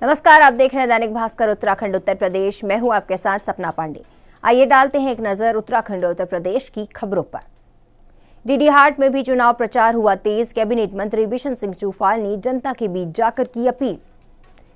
नमस्कार, आप देख रहे हैं दैनिक भास्कर उत्तराखंड उत्तर प्रदेश। मैं हूं आपके साथ सपना पांडे। आइए डालते हैं एक नजर उत्तराखंड उत्तर प्रदेश की खबरों पर। डीडीहाट में भी चुनाव प्रचार हुआ तेज। कैबिनेट मंत्री बिशन सिंह चूफाल ने जनता के बीच जाकर की अपील।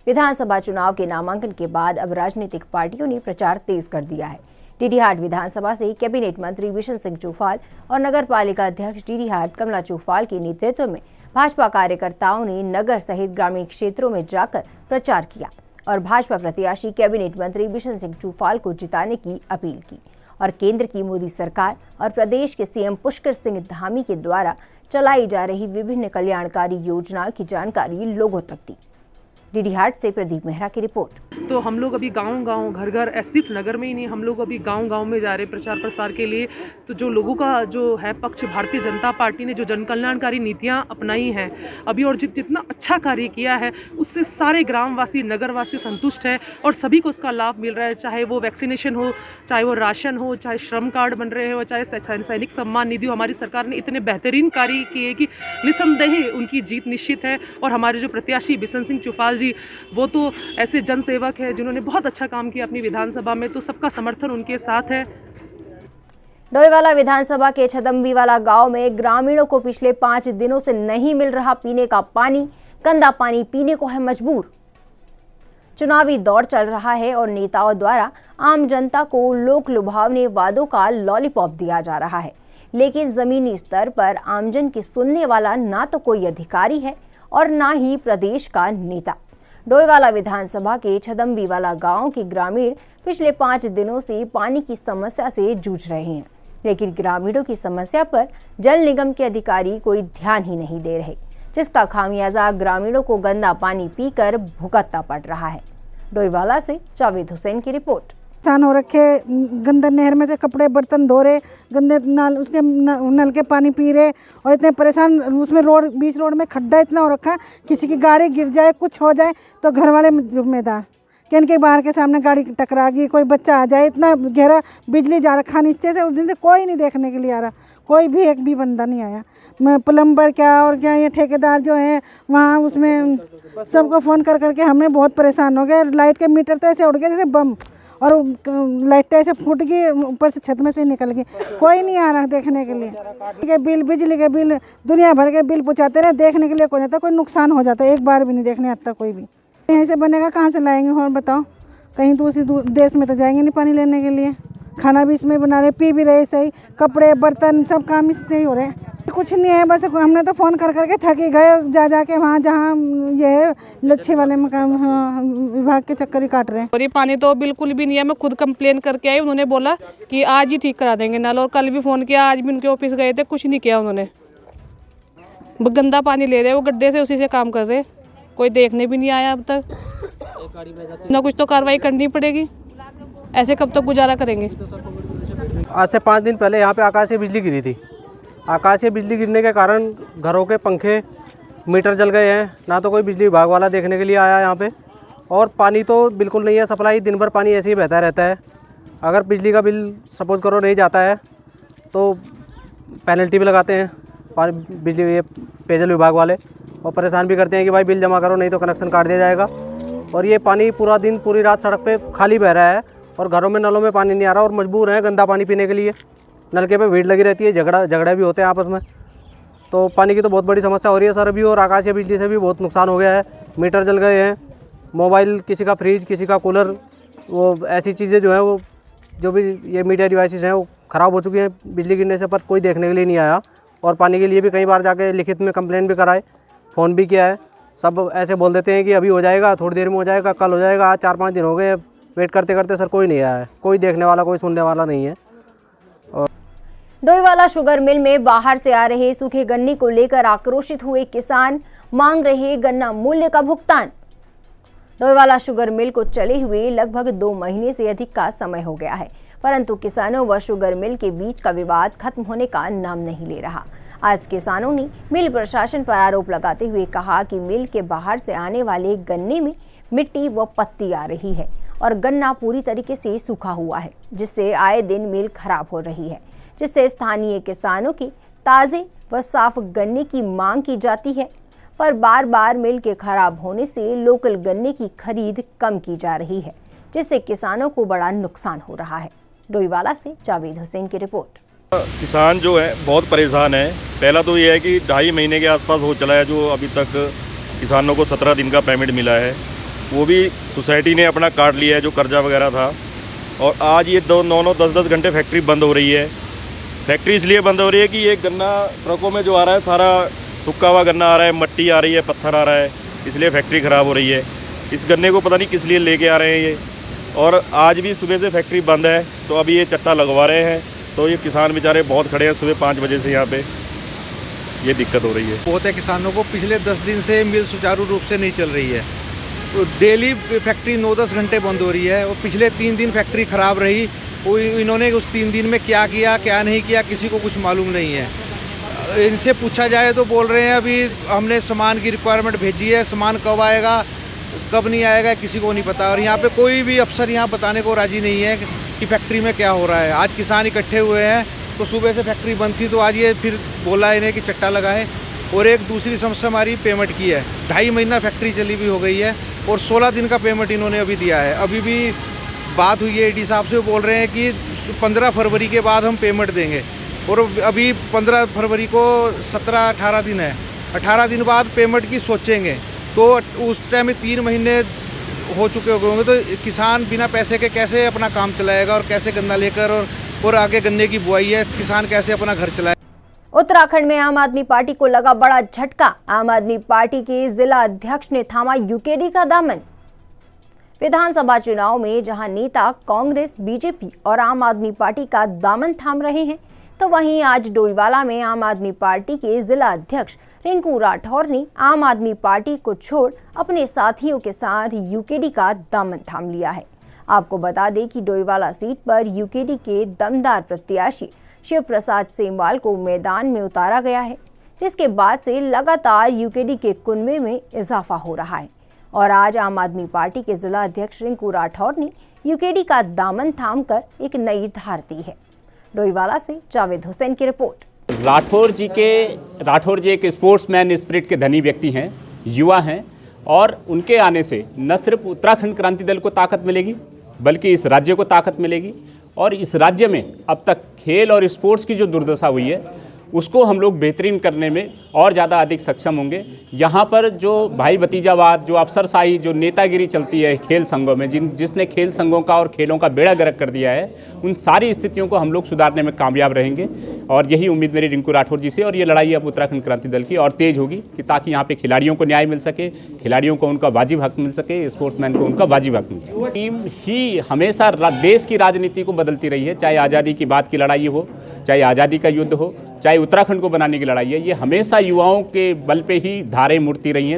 विधानसभा चुनाव के नामांकन के बाद अब राजनीतिक पार्टियों ने प्रचार तेज कर दिया है। डीडीहाट विधानसभा से कैबिनेट मंत्री बिशन सिंह चूफाल और नगर पालिका अध्यक्ष डीडीहाट कमला चूफाल के नेतृत्व में भाजपा कार्यकर्ताओं ने नगर सहित ग्रामीण क्षेत्रों में जाकर प्रचार किया और भाजपा प्रत्याशी कैबिनेट मंत्री बिशन सिंह चूफाल को जिताने की अपील की और केंद्र की मोदी सरकार और प्रदेश के सीएम पुष्कर सिंह धामी के द्वारा चलाई जा रही विभिन्न कल्याणकारी योजनाओं की जानकारी लोगों तक दी। डीडीहाट से प्रदीप मेहरा की रिपोर्ट। तो हम लोग अभी गांव-गांव, घर-घर, सिर्फ नगर में ही नहीं, हम लोग अभी गांव-गांव में जा रहे प्रचार प्रसार के लिए। तो जो लोगों का जो है पक्ष, भारतीय जनता पार्टी ने जो जन कल्याणकारी नीतियां अपनाई हैं अभी और जितना अच्छा कार्य किया है उससे सारे ग्रामवासी, नगरवासी संतुष्ट है और सभी को उसका लाभ मिल रहा है। चाहे वो वैक्सीनेशन हो, चाहे वो राशन हो, चाहे श्रम कार्ड बन रहे हो, चाहे सैनिक सम्मान निधि हो। हमारी सरकार ने इतने बेहतरीन कार्य किए कि निसंदेह उनकी जीत निश्चित है। और हमारे जो प्रत्याशी बिशन सिंह चूफाल जी, वो तो ऐसे जनसेवक है जिन्होंने बहुत अच्छा काम किया अपनी विधानसभा में, तो सबका समर्थन उनके साथ है। डोईवाला विधानसभा के छदम्बीवाला गांव में ग्रामीणों को पिछले 5 दिनों से नहीं मिल रहा पीने का पानी। गंदा पानी पीने को है मजबूर। चुनावी दौर चल रहा है और नेताओं द्वारा आम जनता को लोक लुभावने वादों का लॉलीपॉप दिया जा रहा है, लेकिन जमीनी स्तर पर आमजन की सुनने वाला ना तो कोई अधिकारी है और ना ही प्रदेश का नेता। डोईवाला विधानसभा के छदम्बीवाला गांव के ग्रामीण पिछले 5 दिनों से पानी की समस्या से जूझ रहे हैं, लेकिन ग्रामीणों की समस्या पर जल निगम के अधिकारी कोई ध्यान ही नहीं दे रहे, जिसका खामियाजा ग्रामीणों को गंदा पानी पीकर भुगतना पड़ रहा है। डोईवाला से जावेद हुसैन की रिपोर्ट। परेशान हो रखे, गंदा नहर में से कपड़े बर्तन धो रहे, गंदे नाल उसके नल के पानी पी रहे और इतने परेशान। उसमें रोड, बीच रोड में खड्डा इतना हो रखा है, किसी की गाड़ी गिर जाए, कुछ हो जाए तो घर वाले जिम्मेदार। कि इनके बाहर के सामने गाड़ी टकरा गई, कोई बच्चा आ जाए, इतना गहरा बिजली जा रखा नीचे से। उस दिन से कोई नहीं देखने के लिए आ रहा, कोई भी एक भी बंदा नहीं आया। मैं प्लम्बर क्या और क्या, ये ठेकेदार जो है वहाँ, उसमें सबको फ़ोन कर करके हमने बहुत परेशान हो गए। लाइट के मीटर तो ऐसे उड़ गए जैसे बम, और लाइट ऐसे फूट गई, ऊपर से छत में से निकल गई। कोई नहीं आ रहा देखने के लिए। बिल, बिजली के बिल, दुनिया भर के बिल पहुँचाते रहे, देखने के लिए कोई नहीं आता। कोई नुकसान हो जाता है, एक बार भी नहीं देखने आता कोई भी। यहीं से बनेगा, कहाँ से लाएंगे और बताओ? कहीं दूसरी देश में तो जाएंगे नहीं पानी लेने के लिए। खाना भी इसमें बना रहे, पी भी रहे सही, कपड़े बर्तन सब काम इससे ही हो रहे हैं। कुछ नहीं है, बस हमने तो फ़ोन कर करके थके गए, जा जाके वहाँ जहाँ ये है लच्छे वाले मकान विभाग के चक्कर ही काट रहे हैं। और ये पानी तो बिल्कुल भी नहीं है। मैं खुद कंप्लेन करके आई, उन्होंने बोला कि आज ही ठीक करा देंगे नल, और कल भी फ़ोन किया, आज भी उनके ऑफिस गए थे, कुछ नहीं किया उन्होंने। गंदा पानी ले रहे, वो गड्ढे से उसी से काम कर रहे, कोई देखने भी नहीं आया अब तक। ना कुछ तो कार्रवाई करनी पड़ेगी, ऐसे कब तक गुजारा करेंगे। आज से 5 दिन पहले यहाँ पे आकाशीय बिजली गिरी थी। आकाशीय बिजली गिरने के कारण घरों के पंखे, मीटर जल गए हैं। ना तो कोई बिजली विभाग वाला देखने के लिए आया यहाँ पे, और पानी तो बिल्कुल नहीं है सप्लाई। दिन भर पानी ऐसे ही बहता रहता है। अगर बिजली का बिल सपोज करो नहीं जाता है तो पेनल्टी भी लगाते हैं बिजली ये पेयजल विभाग वाले, और परेशान भी करते हैं कि भाई बिल जमा करो नहीं तो कनेक्शन काट दिया जाएगा। और ये पानी पूरा दिन पूरी रात सड़क पे खाली बह रहा है और घरों में नलों में पानी नहीं आ रहा, और मजबूर हैं गंदा पानी पीने के लिए। नलके पे भीड़ लगी रहती है, झगड़े भी होते हैं आपस में। तो पानी की तो बहुत बड़ी समस्या हो रही है सर अभी, और आकाशीय बिजली से भी बहुत नुकसान हो गया है। मीटर जल गए हैं, मोबाइल, किसी का फ्रिज, किसी का कूलर, वो ऐसी चीज़ें जो है वो जो भी ये मीडिया डिवाइसेस हैं वो ख़राब हो चुकी हैं बिजली गिरने से, पर कोई देखने के लिए नहीं आया। और पानी के लिए भी कई बार जाके लिखित में कंप्लेंट भी कराए, फ़ोन भी किया है। सब ऐसे बोल देते हैं कि अभी हो जाएगा, थोड़ी देर में हो जाएगा, कल हो जाएगा। आज 4-5 दिन हो गए वेट करते करते सर, कोई नहीं आया है। कोई देखने वाला, कोई सुनने वाला नहीं है। डोईवाला शुगर मिल में बाहर से आ रहे सूखे गन्ने को लेकर आक्रोशित हुए किसान, मांग रहे गन्ना मूल्य का भुगतान। डोईवाला शुगर मिल को चले हुए लगभग 2 महीने से अधिक का समय हो गया है, परंतु किसानों व शुगर मिल के बीच का विवाद खत्म होने का नाम नहीं ले रहा। आज किसानों ने मिल प्रशासन पर आरोप लगाते हुए कहा कि मिल के बाहर से आने वाले गन्ने में मिट्टी व पत्ती आ रही है और गन्ना पूरी तरीके से सूखा हुआ है, जिससे आए दिन मिल खराब हो रही है, जिससे स्थानीय किसानों की ताज़े व साफ गन्ने की मांग की जाती है। पर बार बार मिल के खराब होने से लोकल गन्ने की खरीद कम की जा रही है, जिससे किसानों को बड़ा नुकसान हो रहा है। डोईवाला से जावेद हुसैन की रिपोर्ट। किसान जो है बहुत परेशान है। पहला तो ये है कि 2.5 महीने के आसपास हो चला है जो अभी तक किसानों को 17 दिन का पेमेंट मिला है, वो भी सोसाइटी ने अपना काट लिया है जो कर्जा वगैरह था। और आज ये 9-9, 10-10 घंटे फैक्ट्री बंद हो रही है। फैक्ट्री इसलिए बंद हो रही है कि ये गन्ना ट्रकों में जो आ रहा है सारा सूखा हुआ गन्ना आ रहा है, मट्टी आ रही है, पत्थर आ रहा है, इसलिए फैक्ट्री ख़राब हो रही है। इस गन्ने को पता नहीं किस लिए लेके आ रहे हैं ये। और आज भी सुबह से फैक्ट्री बंद है तो अभी ये चट्टा लगवा रहे हैं, तो ये किसान बेचारे बहुत खड़े हैं सुबह 5 बजे से यहाँ पे, ये दिक्कत हो रही है। बहुत है किसानों को। पिछले 10 दिन से मिल सुचारू रूप से नहीं चल रही है, तो डेली फैक्ट्री 9-10 घंटे बंद हो रही है। और पिछले 3 दिन फैक्ट्री ख़राब रही, वो इन्होंने उस 3 दिन में क्या किया क्या नहीं किया किसी को कुछ मालूम नहीं है। इनसे पूछा जाए तो बोल रहे हैं अभी हमने सामान की रिक्वायरमेंट भेजी है, सामान कब आएगा कब नहीं आएगा किसी को नहीं पता। और यहाँ पे कोई भी अफसर यहाँ बताने को राजी नहीं है कि फैक्ट्री में क्या हो रहा है। आज किसान इकट्ठे हुए हैं तो सुबह से फैक्ट्री बंद थी, तो आज ये फिर बोला इन्हें कि चट्टा लगाएं। और एक दूसरी समस्या हमारी पेमेंट की है। 2.5 महीना फैक्ट्री चली भी हो गई है और 16 दिन का पेमेंट इन्होंने अभी दिया है। अभी भी बात हुई है AD साहब से, वो बोल रहे हैं कि 15 फरवरी के बाद हम पेमेंट देंगे। और अभी 15 फरवरी को 17-18 दिन है, 18 दिन बाद पेमेंट की सोचेंगे, तो उस टाइम में 3 महीने हो चुके होंगे। तो किसान बिना पैसे के कैसे अपना काम चलाएगा और कैसे गन्ना लेकर और आगे गन्ने की बुआई है, किसान कैसे अपना घर चलाएगा। उत्तराखंड में आम आदमी पार्टी को लगा बड़ा झटका। आम आदमी पार्टी के जिला अध्यक्ष ने थामा यूकेडी का दामन। विधानसभा चुनाव में जहां नेता कांग्रेस, बीजेपी और आम आदमी पार्टी का दामन थाम रहे हैं, तो वहीं आज डोईवाला में आम आदमी पार्टी के जिला अध्यक्ष रिंकू राठौर ने आम आदमी पार्टी को छोड़ अपने साथियों के साथ यूकेडी का दामन थाम लिया है। आपको बता दें कि डोईवाला सीट पर यूकेडी के दमदार प्रत्याशी शिव प्रसाद सेमवाल को मैदान में उतारा गया है, जिसके बाद से लगातार यूकेडी के कुनबे में इजाफा हो रहा है। और आज आम आदमी पार्टी के जिला अध्यक्ष रिंकू राठौर ने यूकेडी का दामन थामकर एक नई धार दी है। डोईवाला से जावेद हुसैन की रिपोर्ट। राठौर जी एक स्पोर्ट्समैन स्पिरिट के धनी व्यक्ति हैं, युवा हैं, और उनके आने से न सिर्फ उत्तराखंड क्रांति दल को ताकत मिलेगी बल्कि इस राज्य को ताकत मिलेगी। और इस राज्य में अब तक खेल और स्पोर्ट्स की जो दुर्दशा हुई है उसको हम लोग बेहतरीन करने में और ज़्यादा अधिक सक्षम होंगे। यहाँ पर जो भाई भतीजावाद, जो अफसरशाही, जो नेतागिरी चलती है खेल संघों में, जिसने खेल संघों का और खेलों का बेड़ा गर्क कर दिया है, उन सारी स्थितियों को हम लोग सुधारने में कामयाब रहेंगे। और यही उम्मीद मेरी रिंकू राठौर जी से। और ये लड़ाई अब उत्तराखंड क्रांति दल की और तेज होगी कि ताकि यहाँ पे खिलाड़ियों को न्याय मिल सके, खिलाड़ियों को उनका वाजिब हक मिल सके, स्पोर्ट्समैन को उनका वाजिब हक मिल सके। टीम ही हमेशा देश की राजनीति को बदलती रही है, चाहे आज़ादी की बात की लड़ाई हो, चाहे आज़ादी का युद्ध हो, चाहे उत्तराखंड को बनाने की लड़ाई है। ये हमेशा युवाओं के बल पे ही धाराएं मुड़ती रही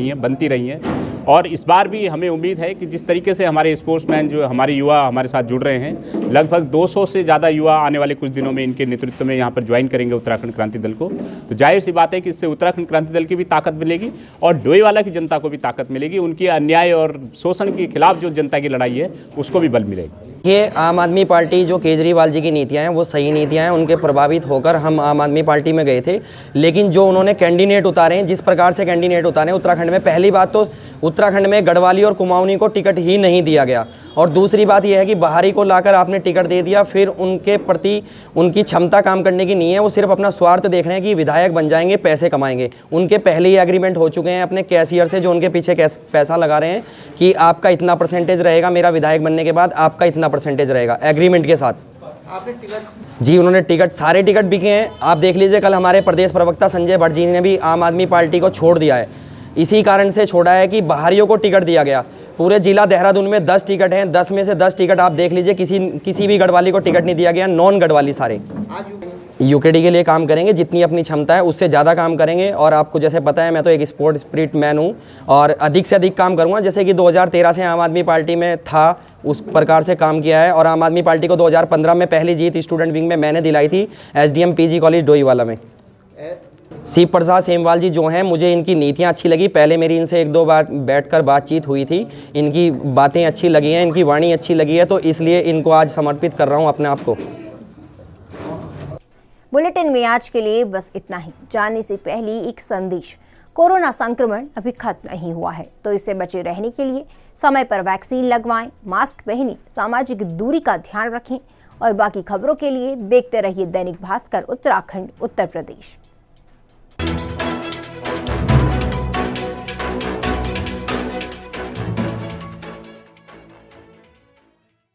हैं, बनती रही हैं। और इस बार भी हमें उम्मीद है कि जिस तरीके से हमारे स्पोर्ट्समैन जो हमारे युवा हमारे साथ जुड़ रहे हैं, लगभग 200 से ज़्यादा युवा आने वाले कुछ दिनों में इनके नेतृत्व में यहाँ पर ज्वाइन करेंगे उत्तराखंड क्रांति दल को। तो जाहिर सी बात है कि इससे उत्तराखंड क्रांति दल की भी ताकत मिलेगी और डोईवाला की जनता को भी ताकत मिलेगी। उनकी अन्याय और शोषण के खिलाफ जो जनता की लड़ाई है उसको भी बल मिलेगा। ये आम आदमी पार्टी जो केजरीवाल जी की नीतियां हैं वो सही नीतियां हैं, उनके प्रभावित होकर हम आम आदमी पार्टी में गए थे। लेकिन जो उन्होंने कैंडिडेट उतारे हैं, जिस प्रकार से कैंडिडेट उतारे हैं उत्तराखंड में, पहली बात तो उत्तराखंड में गढ़वाली और कुमाऊनी को टिकट ही नहीं दिया गया। और दूसरी बात यह है कि बाहरी को लाकर आपने टिकट दे दिया, फिर उनके प्रति उनकी क्षमता काम करने की नहीं है, वो सिर्फ अपना स्वार्थ देख रहे हैं कि विधायक बन जाएंगे, पैसे कमाएंगे। उनके पहले ही एग्रीमेंट हो चुके हैं अपने कैशियर से, जो उनके पीछे पैसा लगा रहे हैं कि आपका इतना परसेंटेज रहेगा, मेरा विधायक बनने के बाद आपका इतना परसेंटेज रहेगा, एग्रीमेंट के साथ। आपने टिकट जी, उन्होंने टिकट, सारे टिकट बिके हैं। आप देख लीजिए, कल हमारे प्रदेश प्रवक्ता संजय भट्ट जी ने भी आम आदमी पार्टी को छोड़ दिया है। इसी कारण से छोड़ा है कि बाहरियों को टिकट दिया गया। पूरे जिला देहरादून में 10 टिकट हैं, 10 में से 10 टिकट आप देख लीजिए, किसी भी गढ़वाली को टिकट नहीं दिया गया, नॉन गढ़वाली सारे यूकेडी के लिए काम करेंगे, जितनी अपनी क्षमता है उससे ज़्यादा काम करेंगे। और आपको जैसे पता है, मैं तो एक स्पोर्ट स्पिरिट मैन हूँ और अधिक से अधिक काम करूँगा। जैसे कि 2013 से आम आदमी पार्टी में था, उस प्रकार से काम किया है। और आम आदमी पार्टी को 2015 में पहली जीत स्टूडेंट विंग में मैंने दिलाई थी, SDM PG कॉलेज डोईवाला में। शिव प्रसाद सेमवाल जी जो हैं, मुझे इनकी नीतियाँ अच्छी लगी। पहले मेरी इनसे 1-2 बार बैठकर बातचीत हुई थी, इनकी बातें अच्छी लगी हैं, इनकी वाणी अच्छी लगी है, तो इसलिए इनको आज समर्पित कर रहा हूँ अपने आप को। बुलेटिन में आज के लिए बस इतना ही। जाने से पहले एक संदेश। कोरोना संक्रमण अभी खत्म नहीं हुआ है, तो इससे बचे रहने के लिए समय पर वैक्सीन लगवाएं, मास्क पहनें, सामाजिक दूरी का ध्यान रखें और बाकी खबरों के लिए देखते रहिए दैनिक भास्कर उत्तराखंड उत्तर प्रदेश।